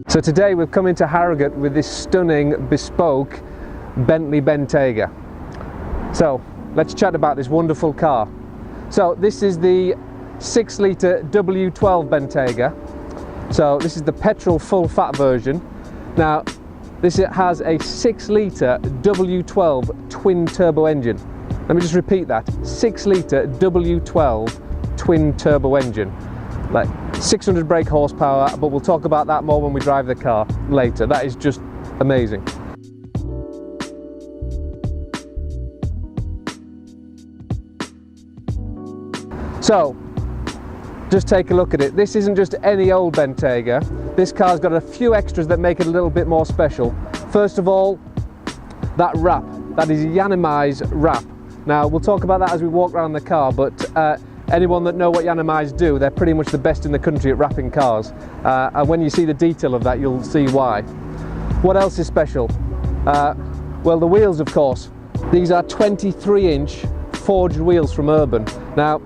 So today we've come into Harrogate with this stunning bespoke Bentley Bentayga. So let's chat about this wonderful car. So this is the 6-litre W12 Bentayga. So this is the petrol full fat version. Now this has a 6-litre W12 twin turbo engine. Let me just repeat that, 6-litre W12 twin turbo engine. Like 600 brake horsepower, but we'll talk about that more when we drive the car later. That is just amazing. So, just take a look at it. This isn't just any old Bentayga. This car's got a few extras that make it a little bit more special. First of all, that wrap. That is a Yanimais wrap. Now, we'll talk about that as we walk around the car, but anyone that know what Yanimais do, they're pretty much the best in the country at wrapping cars. And when you see the detail of that, you'll see why. What else is special? Well, the wheels, of course. These are 23-inch forged wheels from Urban. Now,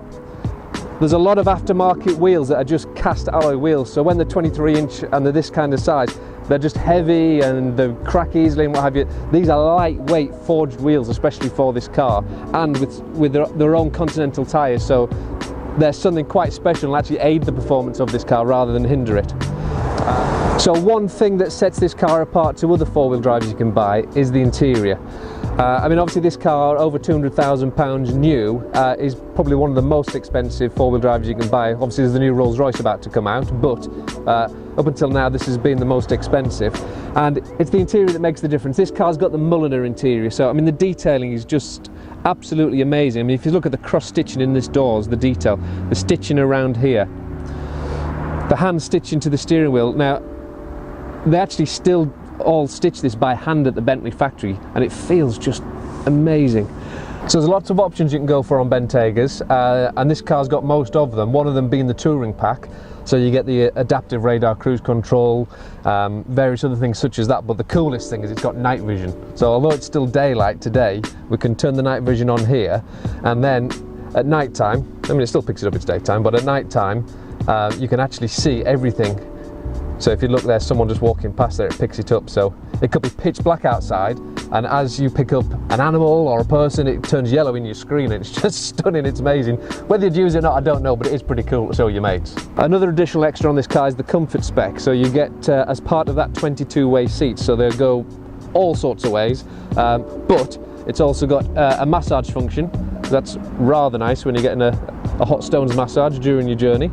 there's a lot of aftermarket wheels that are just cast alloy wheels, so when they're 23-inch and they're this kind of size, they're just heavy and they crack easily and what have you. These are lightweight forged wheels, especially for this car, and with their own Continental tyres, so there's something quite special and actually aid the performance of this car rather than hinder it. So one thing that sets this car apart to other four-wheel drives you can buy is the interior. I mean, obviously this car, over £200,000 new, is probably one of the most expensive four-wheel drives you can buy. Obviously there's the new Rolls-Royce about to come out, but up until now this has been the most expensive. And it's the interior that makes the difference. This car's got the Mulliner interior, so I mean the detailing is just absolutely amazing. I mean, if you look at the cross-stitching in this doors, the detail, the stitching around here, the hand stitching to the steering wheel. Now, they actually still all stitch this by hand at the Bentley factory, and it feels just amazing. So there's lots of options you can go for on Bentaygas, and this car's got most of them, one of them being the touring pack. So you get the adaptive radar cruise control, various other things such as that, but the coolest thing is it's got night vision. So although it's still daylight today, we can turn the night vision on here, and then at night time, I mean it still picks it up, it's daytime, but at night time you can actually see everything. So if you look, there's someone just walking past there, it picks it up. So it could be pitch black outside, and as you pick up an animal or a person, it turns yellow in your screen. It's just stunning, it's amazing. Whether you'd use it or not, I don't know, but it is pretty cool to show your mates. Another additional extra on this car is the comfort spec. So you get, as part of that, 22-way seats, so they'll go all sorts of ways, but it's also got a massage function. That's rather nice when you're getting a hot stones massage during your journey.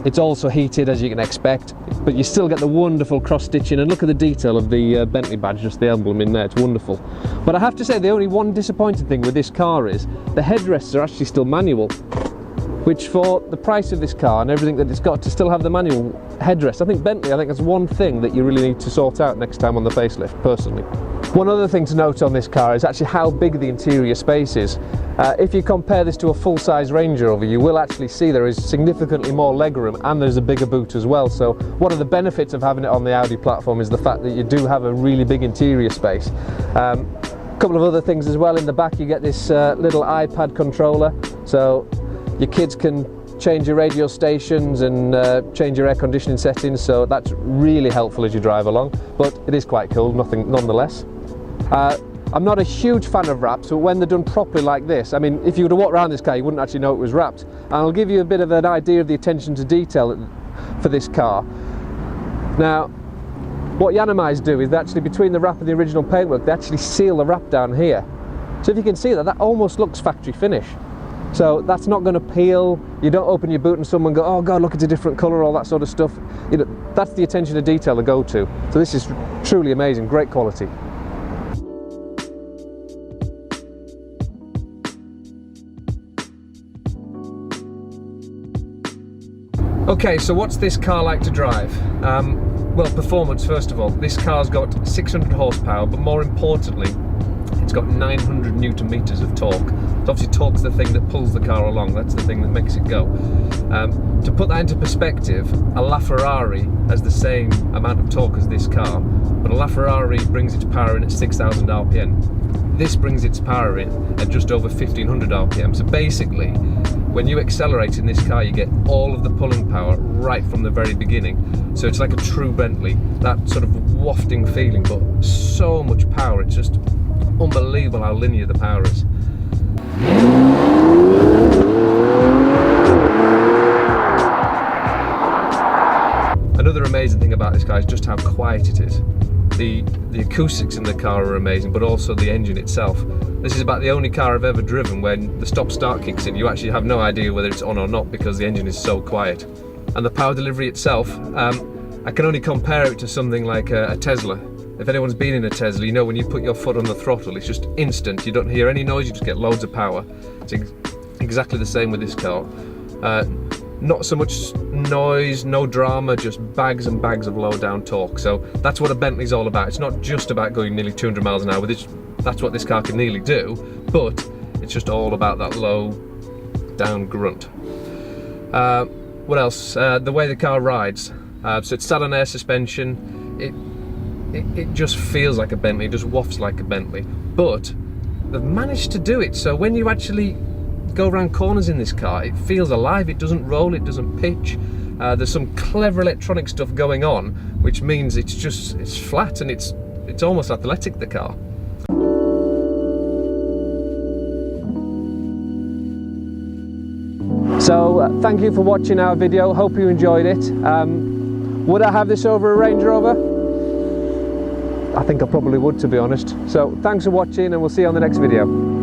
It's also heated, as you can expect, but you still get the wonderful cross-stitching, and look at the detail of the Bentley badge, just the emblem in there, it's wonderful. But I have to say, the only one disappointing thing with this car is the headrests are actually still manual, which for the price of this car and everything that it's got, to still have the manual headrest, I think that's one thing that you really need to sort out next time on the facelift, personally. One other thing to note on this car is actually how big the interior space is. If you compare this to a full-size Range Rover, you will actually see there is significantly more legroom, and there's a bigger boot as well. So one of the benefits of having it on the Audi platform is the fact that you do have a really big interior space. A couple of other things as well. In the back you get this little iPad controller, so your kids can change your radio stations and change your air conditioning settings, so that's really helpful as you drive along, but it is quite cool nonetheless. I'm not a huge fan of wraps, but when they're done properly like this, I mean, if you were to walk around this car, you wouldn't actually know it was wrapped. And I'll give you a bit of an idea of the attention to detail for this car. Now, what Yanimais do is actually, between the wrap and the original paintwork, they actually seal the wrap down here. So if you can see that, that almost looks factory finish. So that's not going to peel. You don't open your boot and someone go, oh God, look, it's a different colour, all that sort of stuff. You know, that's the attention to detail to go to. So this is truly amazing, great quality. Okay, so what's this car like to drive? Well, performance first of all. This car's got 600 horsepower, but more importantly, it's got 900 newton meters of torque. So obviously torque's the thing that pulls the car along, that's the thing that makes it go. To put that into perspective, a LaFerrari has the same amount of torque as this car, but a LaFerrari brings its power in at 6,000 RPM. This brings its power in at just over 1,500 RPM. So basically, when you accelerate in this car, you get all of the pulling power right from the very beginning. So it's like a true Bentley, that sort of wafting feeling, but so much power. It's just unbelievable how linear the power is. Another amazing thing about this car is just how quiet it is. The acoustics in the car are amazing, but also the engine itself. This is about the only car I've ever driven when the stop-start kicks in, you actually have no idea whether it's on or not because the engine is so quiet. And the power delivery itself, I can only compare it to something like a Tesla. If anyone's been in a Tesla, you know when you put your foot on the throttle, it's just instant. You don't hear any noise, you just get loads of power. It's exactly the same with this car. Not so much noise, no drama, just bags and bags of low down torque. So that's what a Bentley's all about. It's not just about going nearly 200 miles an hour. That's what this car can nearly do, but it's just all about that low down grunt. What else? The way the car rides. So it's sat on air suspension. It just feels like a Bentley, it just wafts like a Bentley. But they've managed to do it so when you actually go around corners in this car, it feels alive, it doesn't roll, it doesn't pitch. There's some clever electronic stuff going on, which means it's flat and it's almost athletic, the car. So thank you for watching our video, hope you enjoyed it. Would I have this over a Range Rover? I think I probably would, to be honest. So thanks for watching and we'll see you on the next video.